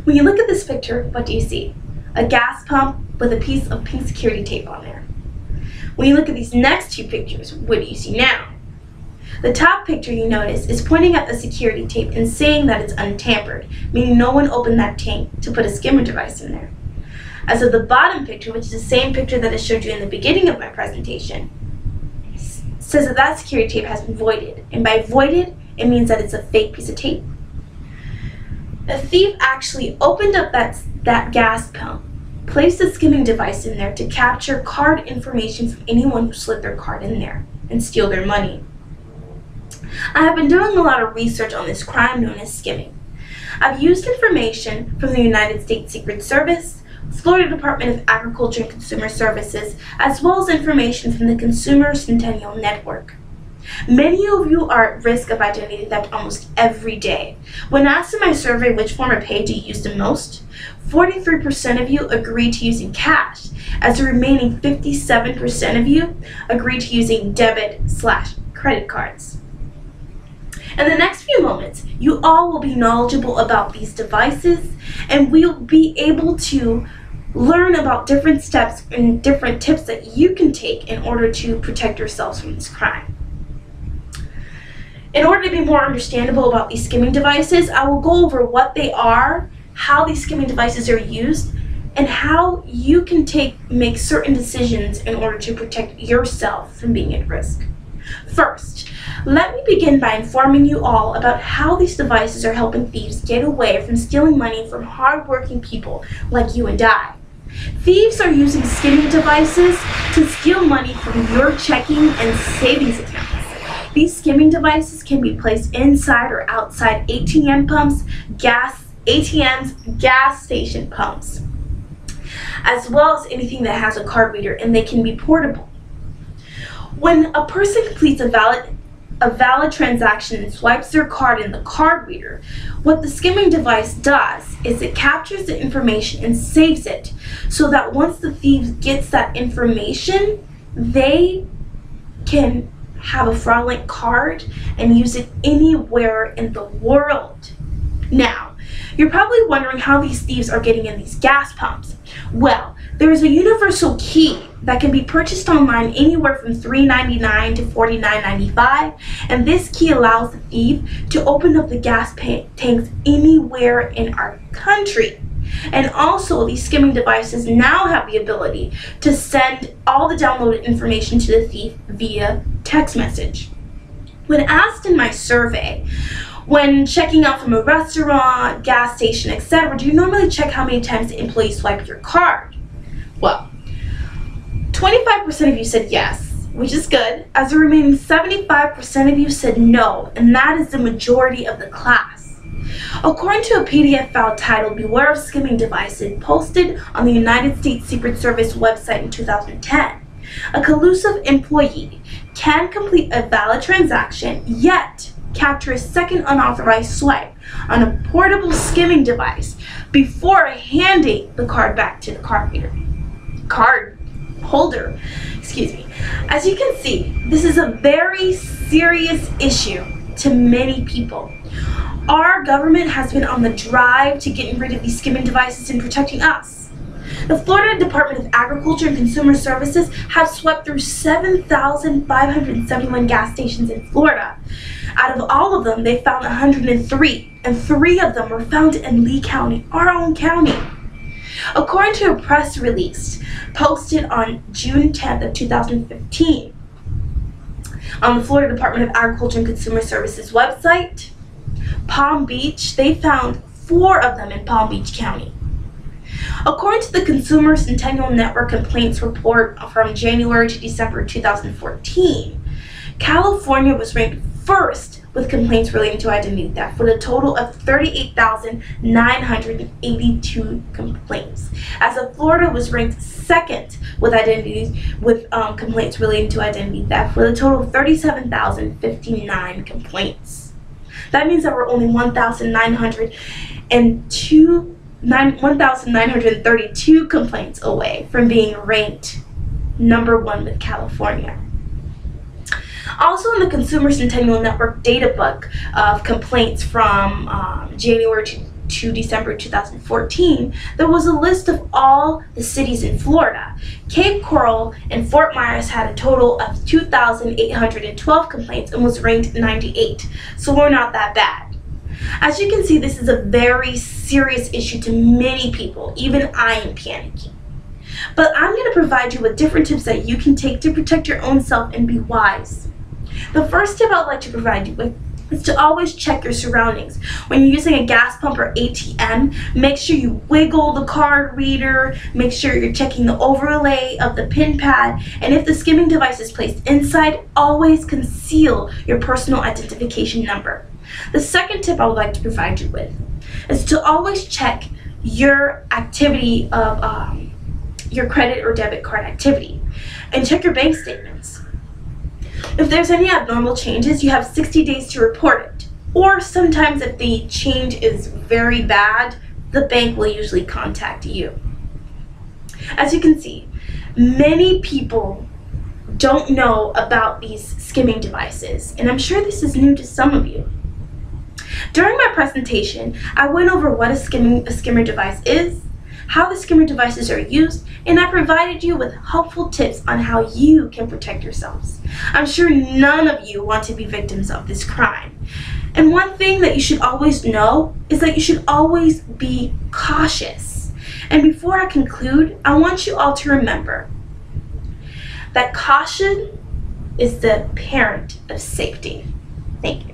When you look at this picture, what do you see? A gas pump with a piece of pink security tape on there. When you look at these next two pictures, what do you see now? The top picture, you notice, is pointing at the security tape and saying that it's untampered, meaning no one opened that tank to put a skimmer device in there. As of the bottom picture, which is the same picture that I showed you in the beginning of my presentation, says that that security tape has been voided. And by voided, it means that it's a fake piece of tape. The thief actually opened up that gas pump, placed a skimming device in there to capture card information from anyone who slid their card in there and steal their money. I have been doing a lot of research on this crime known as skimming. I've used information from the United States Secret Service, Florida Department of Agriculture and Consumer Services, as well as information from the Consumer Centennial Network. Many of you are at risk of identity theft almost every day. When asked in my survey which form of pay do you use the most, 43% of you agreed to using cash, as the remaining 57% of you agreed to using debit/credit cards. In the next few moments, you all will be knowledgeable about these devices, and we'll be able to learn about different steps and different tips that you can take in order to protect yourselves from this crime. In order to be more understandable about these skimming devices, I will go over what they are, how these skimming devices are used, and how you can make certain decisions in order to protect yourself from being at risk. First, let me begin by informing you all about how these devices are helping thieves get away from stealing money from hardworking people like you and I. Thieves are using skimming devices to steal money from your checking and savings accounts. These skimming devices can be placed inside or outside ATM pumps, ATMs, gas station pumps, as well as anything that has a card reader, and they can be portable. When a person completes a valid transaction and swipes their card in the card reader, what the skimming device does is it captures the information and saves it, so that once the thief gets that information, they can have a fraudulent card and use it anywhere in the world. Now, you're probably wondering how these thieves are getting in these gas pumps. Well, there is a universal key that can be purchased online anywhere from $3.99 to $49.95, and this key allows the thief to open up the gas tanks anywhere in our country. And also, these skimming devices now have the ability to send all the downloaded information to the thief via text message. When asked in my survey, when checking out from a restaurant, gas station, etc., do you normally check how many times the employee swiped your card? Well, 25% of you said yes, which is good, as the remaining 75% of you said no, and that is the majority of the class. According to a PDF file titled "Beware of Skimming Devices" posted on the United States Secret Service website in 2010, a collusive employee can complete a valid transaction, yet capture a second unauthorized swipe on a portable skimming device before handing the card back to the card holder. As you can see, this is a very serious issue to many people. Our government has been on the drive to getting rid of these skimming devices and protecting us. The Florida Department of Agriculture and Consumer Services have swept through 7,571 gas stations in Florida. Out of all of them, they found 103, and 3 of them were found in Lee County, our own county. According to a press release posted on June 10th of 2015 on the Florida Department of Agriculture and Consumer Services website, Palm Beach, they found 4 of them in Palm Beach County. According to the Consumer Centennial Network complaints report from January to December 2014, California was ranked first with complaints relating to identity theft with a total of 38,982 complaints, as Florida was ranked second with complaints relating to identity theft with a total of 37,059 complaints. That means that we're only 1,932 complaints away from being ranked #1 with California. Also in the Consumer Centennial Network data book of complaints from January to December 2014, there was a list of all the cities in Florida. Cape Coral and Fort Myers had a total of 2,812 complaints and was ranked 98, so we're not that bad. As you can see, this is a very serious issue to many people. Even I am panicking. But I'm going to provide you with different tips that you can take to protect your own self and be wise. The first tip I'd like to provide you with is to always check your surroundings. When you're using a gas pump or ATM, make sure you wiggle the card reader, make sure you're checking the overlay of the PIN pad, and if the skimming device is placed inside, always conceal your personal identification number. The second tip I would like to provide you with is to always check your activity of your credit or debit card activity and check your bank statements. If there's any abnormal changes, you have 60 days to report it. Or sometimes if the change is very bad, the bank will usually contact you. As you can see, many people don't know about these skimming devices, and I'm sure this is new to some of you. During my presentation, I went over what a skimmer device is, how the skimmer devices are used, and I provided you with helpful tips on how you can protect yourselves. I'm sure none of you want to be victims of this crime. And one thing that you should always know is that you should always be cautious. And before I conclude, I want you all to remember that caution is the parent of safety. Thank you.